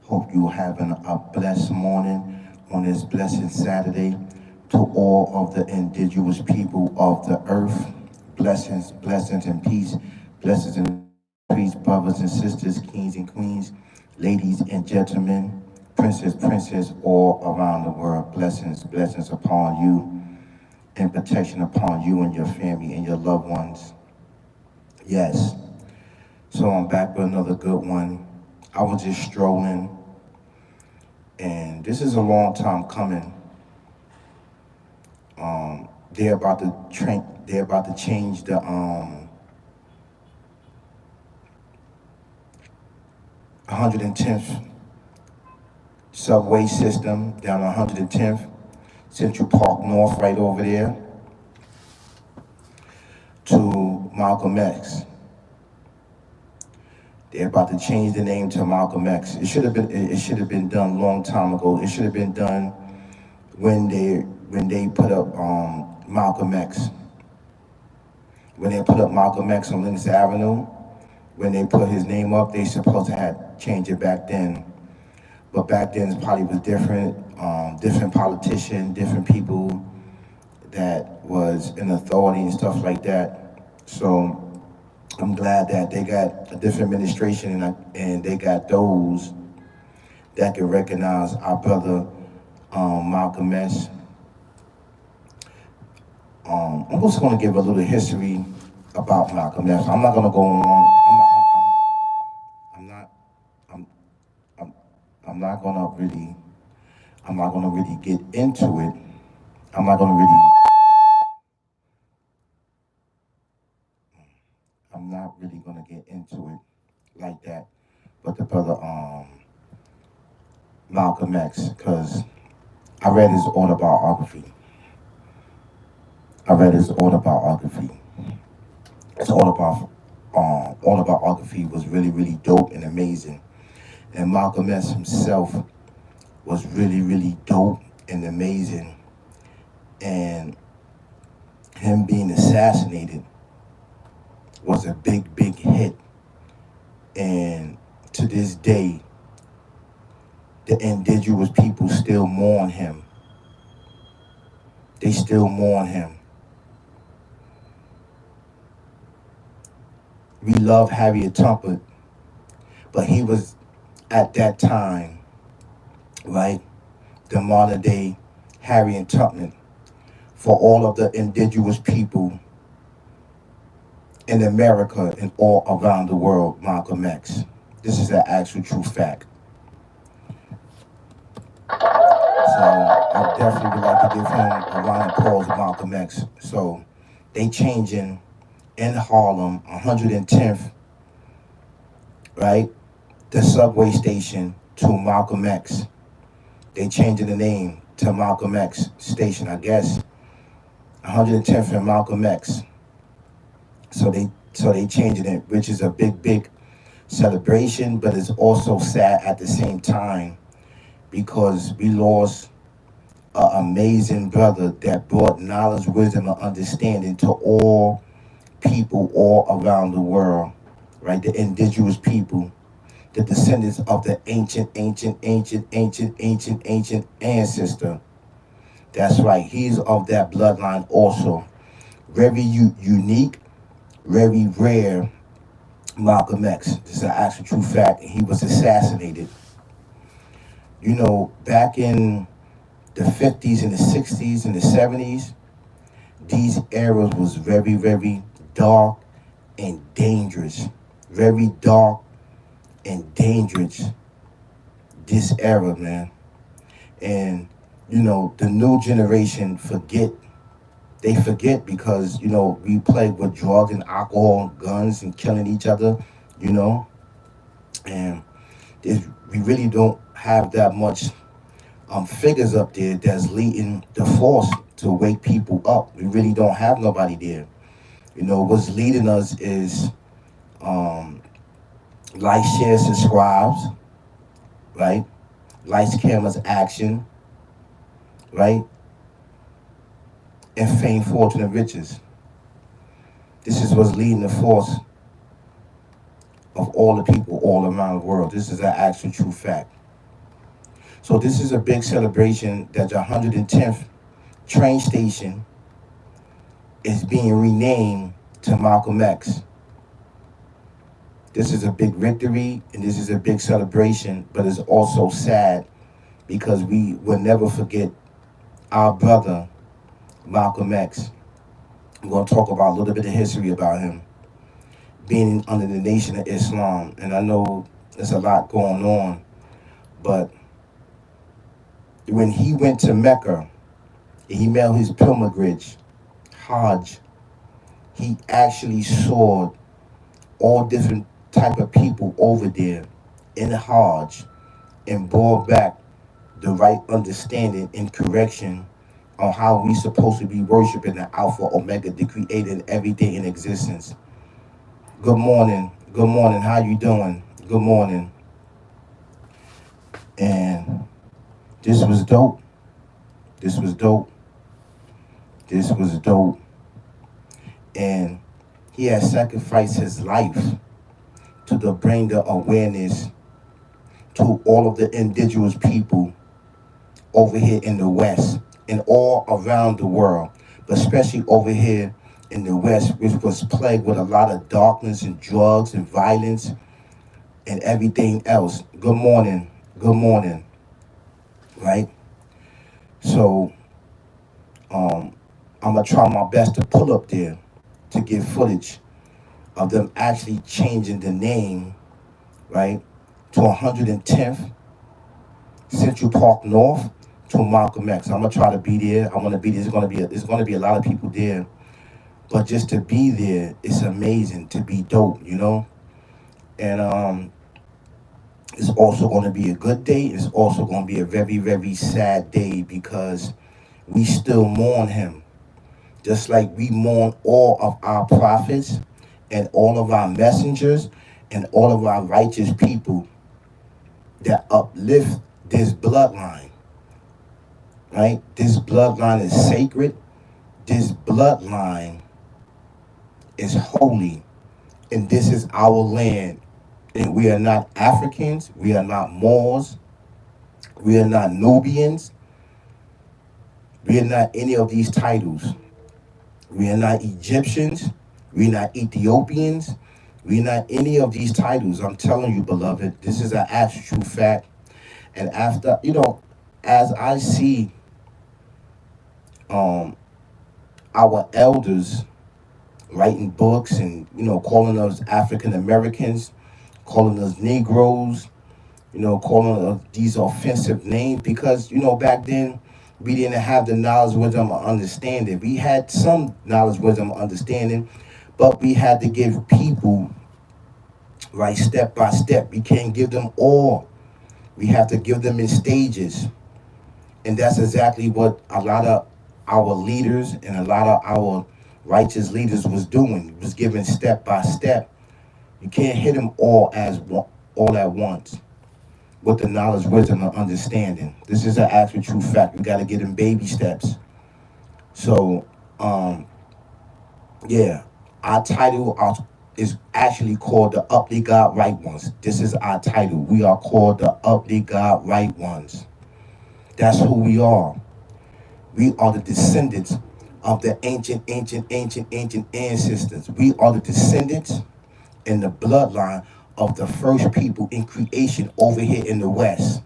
Hope you having a blessed morning on this blessed Saturday. To all of the indigenous people of the earth, blessings, blessings and peace, blessings and peace, brothers and sisters, kings and queens, ladies and gentlemen, princess, all around the world. Blessings, blessings upon you, and protection upon you and your family and your loved ones. Yes. So I'm back with another good one. I was just strolling, and this is a long time coming. They're about to change the 110th subway system down 110th Central Park North, right over there, to Malcolm X. They're about to change the name to Malcolm X. It should have been done a long time ago. It should have been done when they put up Malcolm X. When they put up Malcolm X on Lincoln Avenue, when they put his name up, they supposed to have changed it back then. But back then it probably was different, different politicians, different people that was in authority and stuff like that. So I'm glad that they got a different administration and they got those that can recognize our brother Malcolm X. I'm just going to give a little history about Malcolm X. I'm not going to go on. I'm not. I'm. I'm not going to really. I'm not going to really get into it. I'm not going to really. I'm not really going to get into it like that. But the brother Malcolm X, because I read his autobiography. I read his autobiography. His autobiography was really, really dope and amazing. And Malcolm X himself was really, really dope and amazing. And him being assassinated was a big, big hit. And to this day, the indigenous people still mourn him. They still mourn him. We love Harriet Tubman, but he was at that time, right, the modern day Harriet Tubman for all of the indigenous people in America and all around the world, Malcolm X. This is an actual true fact. So I definitely would like to give him a round of applause, Malcolm X. So they changing in Harlem, 110th, right? The subway station to Malcolm X. They changing the name to Malcolm X station, I guess. 110th and Malcolm X. So they changing it, which is a big, big celebration, but it's also sad at the same time because we lost an amazing brother that brought knowledge, wisdom, and understanding to all people all around the world, right? The indigenous people, the descendants of the ancient ancestor. That's right, he's of that bloodline also. Very unique, very rare, Malcolm X. This is an actual true fact, and he was assassinated. You know, back in the 50s and the 60s and the 70s, these eras was very, very dark and dangerous. Very dark and dangerous, this era, man. And, you know, the new generation they forget because, you know, we play with drugs and alcohol and guns and killing each other, you know. And we really don't have that much figures up there that's leading the force to wake people up. We really don't have nobody there. You know, what's leading us is like, share, subscribes, right? Lights, cameras, action, right? And fame, fortune, and riches. This is what's leading the force of all the people all around the world. This is an actual true fact. So this is a big celebration that the 110th train station is being renamed to Malcolm X. This is a big victory and this is a big celebration, but it's also sad because we will never forget our brother, Malcolm X. I'm going to talk about a little bit of history about him being under the Nation of Islam. And I know there's a lot going on, but when he went to Mecca, he made his pilgrimage, Hajj, he actually saw all different type of people over there in the Hajj and brought back the right understanding and correction on how we supposed to be worshiping the Alpha Omega, the creator and everything in existence. Good morning. Good morning. How you doing? Good morning. And this was dope. This was dope. This was dope. And he had sacrificed his life to bring the awareness to all of the indigenous people over here in the West and all around the world, but especially over here in the West, which was plagued with a lot of darkness and drugs and violence and everything else. Good morning. Good morning. Right? So I'm going to try my best to pull up there to get footage of them actually changing the name, right, to 110th Central Park North to Malcolm X. I'm gonna try to be there. I want to be there. There's gonna be a lot of people there, but just to be there, it's amazing. To be dope, you know. And it's also going to be a good day. It's also going to be a very, very sad day because we still mourn him, just like we mourn all of our prophets and all of our messengers and all of our righteous people that uplift this bloodline, right? This bloodline is sacred. This bloodline is holy. And this is our land. And we are not Africans. We are not Moors. We are not Nubians. We are not any of these titles. We are not Egyptians. We are not Ethiopians. We are not any of these titles. I'm telling you, beloved, this is an actual fact. And after, as I see our elders writing books and, calling us African Americans, calling us Negroes, calling us these offensive names because, back then we didn't have the knowledge, wisdom, or understanding. We had some knowledge, wisdom, or understanding, but we had to give people, right, step by step. We can't give them all. We have to give them in stages. And that's exactly what a lot of our leaders and a lot of our righteous leaders was doing, was giving step by step. You can't hit them all at once with the knowledge, wisdom, and understanding. This is an actual true fact. We got to get them baby steps. So, yeah, our title is actually called the Uply God Right Ones. This is our title. We are called the Uply God Right Ones. That's who we are. We are the descendants of the ancient ancestors. We are the descendants and the bloodline of the first people in creation over here in the West.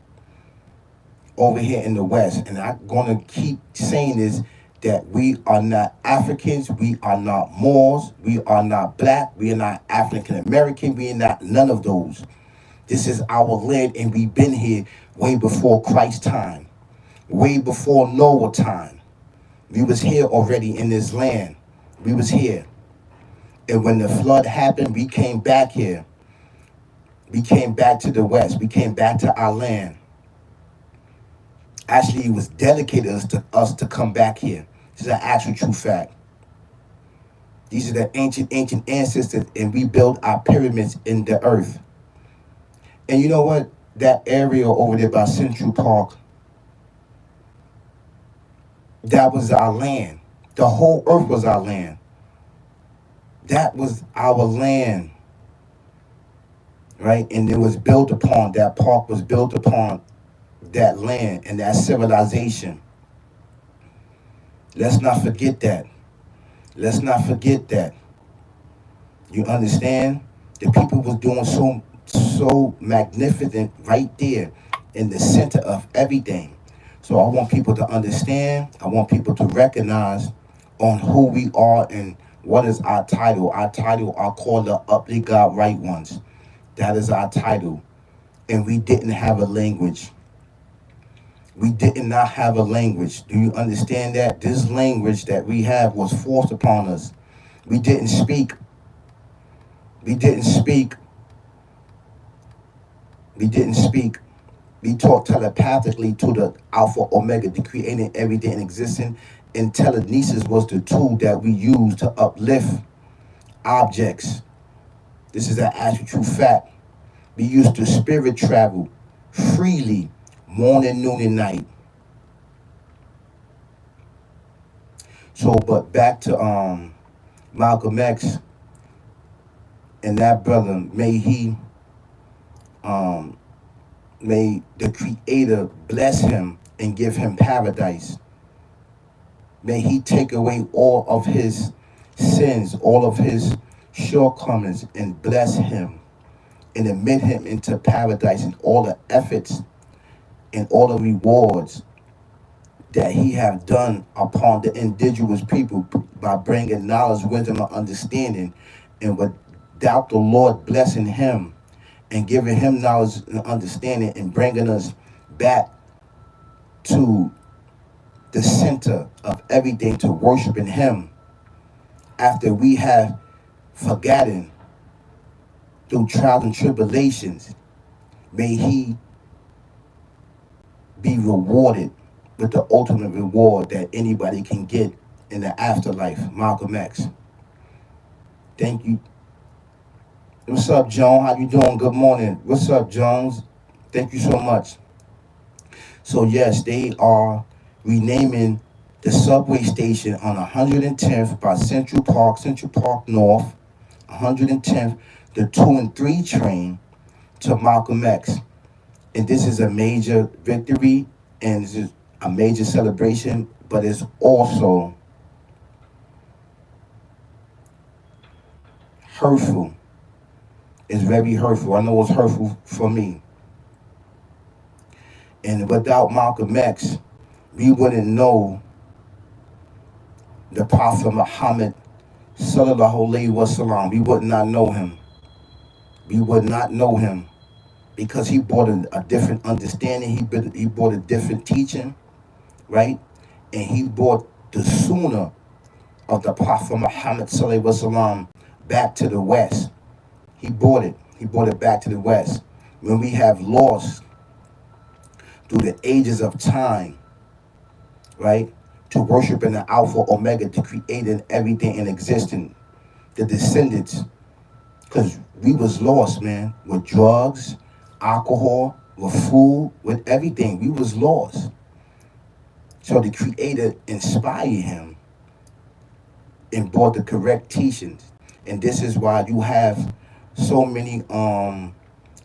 Over here in the West. And I'm going to keep saying this, that we are not Africans, we are not Moors, we are not black, we are not African American, we are not none of those. This is our land and we've been here way before Christ's time. Way before Noah time. We was here already in this land. We was here. And when the flood happened, we came back here. We came back to the West. We came back to our land. Actually, it was dedicated to us to come back here. This is an actual true fact. These are the ancient ancestors, and we built our pyramids in the earth. And you know what? That area over there by Central Park, that was our land. The whole earth was our land. That was our land, right? And it was built upon, that park was built upon that land and that civilization. Let's not forget that. Let's not forget that. You understand? The people was doing so magnificent right there in the center of everything. So I want people to understand. I want people to recognize on who we are and what is our title. Our title are called the Uply God Right Ones. That is our title. And we didn't have a language. We did not have a language. Do you understand that? This language that we have was forced upon us. We didn't speak. We didn't speak. We didn't speak. We talked telepathically to the Alpha Omega, the creating everything in existence. And telekinesis was the tool that we used to uplift objects. This is an actual true fact. We used to spirit travel freely, morning, noon, and night. So, but back to Malcolm X and that brother, um, may the Creator bless him and give him paradise. May he take away all of his sins, all of his shortcomings, and bless him and admit him into paradise and all the efforts and all the rewards that he have done upon the indigenous people by bringing knowledge, wisdom, and understanding. And without the Lord blessing him and giving him knowledge and understanding and bringing us back to the center of everything to worshiping him after we have forgotten through trials and tribulations, may he be rewarded with the ultimate reward that anybody can get in the afterlife. Malcolm X. Thank you. What's up, Joan? How you doing? Good morning. What's up, Jones? Thank you so much. So yes, they are renaming the subway station on 110th by Central Park North, 110th, the 2 and 3 train to Malcolm X. And this is a major victory and this is a major celebration, but it's also hurtful. It's very hurtful. I know it's hurtful for me. And without Malcolm X, we wouldn't know the Prophet Muhammad Sallallahu Alaihi Wasallam. We would not know him. We would not know him because he brought a different understanding. He brought a different teaching, right? And he brought the sunnah of the Prophet Muhammad Sallallahu Alaihi Wasallam back to the West. He brought it. He brought it back to the West. When we have lost through the ages of time, right? To worship in the Alpha Omega, to creating everything in existence, the descendants. Because we was lost, man, with drugs, alcohol, with food, with everything. We was lost. So the Creator inspired him and brought the correct teachings. And this is why you have so many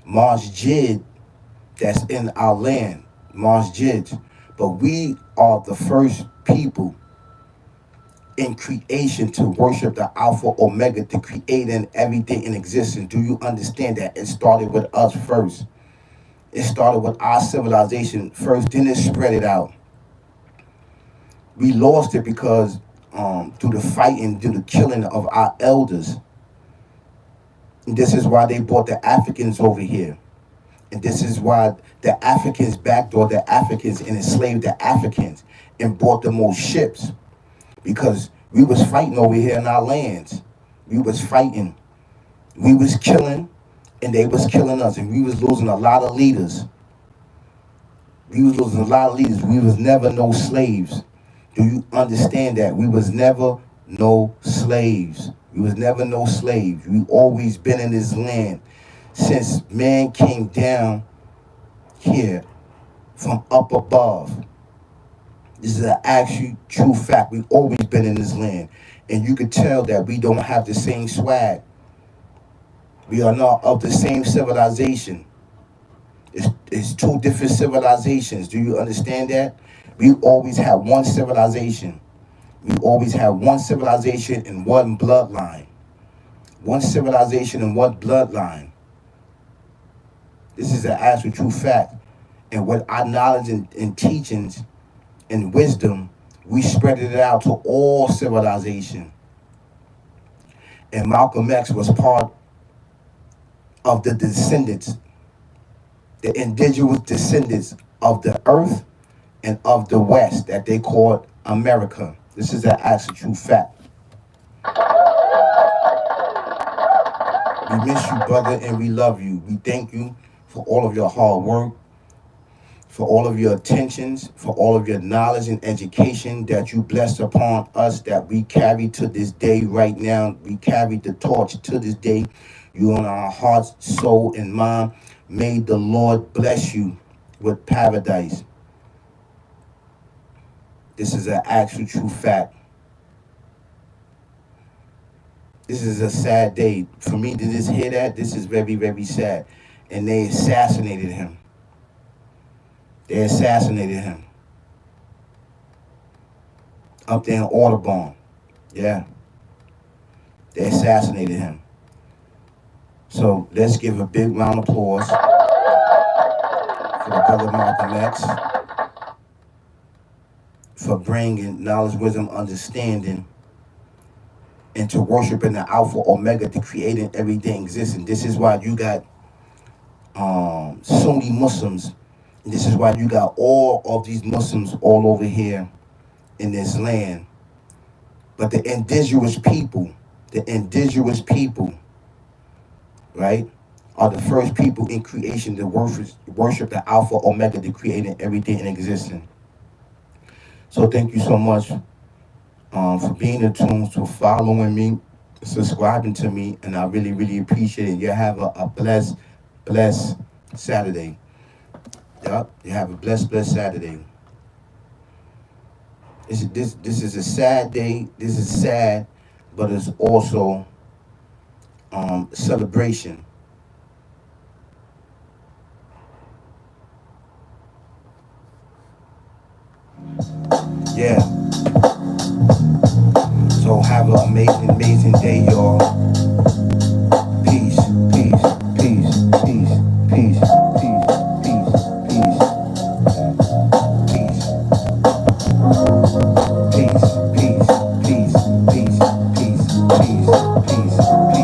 masjid that's in our land, masjids. But we are the first people in creation to worship the Alpha Omega, to create in everything in existence. Do you understand that? It started with us first. It started with our civilization first, then it spread it out. We lost it because through the fighting, through the killing of our elders. And this is why they brought the Africans over here. And this is why the Africans backdoored the Africans and enslaved the Africans and bought the most ships. Because we was fighting over here in our lands. We was fighting. We was killing and they was killing us. And we was losing a lot of leaders. We was losing a lot of leaders. We was never no slaves. Do you understand that? We was never no slaves. We was never no slaves. We always been in this land since man came down here from up above. This is an actual true fact. We've always been in this land. And you could tell that we don't have the same swag. We are not of the same civilization. It's two different civilizations. Do you understand that? We always have one civilization. We always have one civilization and one bloodline. One civilization and one bloodline. This is an actual true fact. And with our knowledge and teachings and wisdom, we spread it out to all civilization. And Malcolm X was part of the descendants, the indigenous descendants of the earth and of the West that they called America. This is an actual true fact. We miss you, brother, and we love you. We thank you for all of your hard work, for all of your attentions, for all of your knowledge and education that you blessed upon us, that we carry to this day right now. We carry the torch to this day. You on our hearts, soul, and mind. May the Lord bless you with paradise. This is an actual true fact. This is a sad day. For me to just hear that, this is very, very sad. And they assassinated him. They assassinated him. Up there in Audubon. Yeah. They assassinated him. So let's give a big round of applause for the brother Malcolm X for bringing knowledge, wisdom, understanding into worshiping the Alpha Omega, the creating everything existing. This is why you got Sunni Muslims. And this is why you got all of these Muslims all over here in this land. But the indigenous people, right, are the first people in creation to worship the Alpha Omega, the creating everything in existence. So thank you so much for being attuned, to following me, subscribing to me, and I really, really appreciate it. You have a blessed Saturday. Yep, you have a blessed Saturday. This is a sad day. This is sad, but it's also celebration. Yeah. So have an amazing, amazing day, y'all.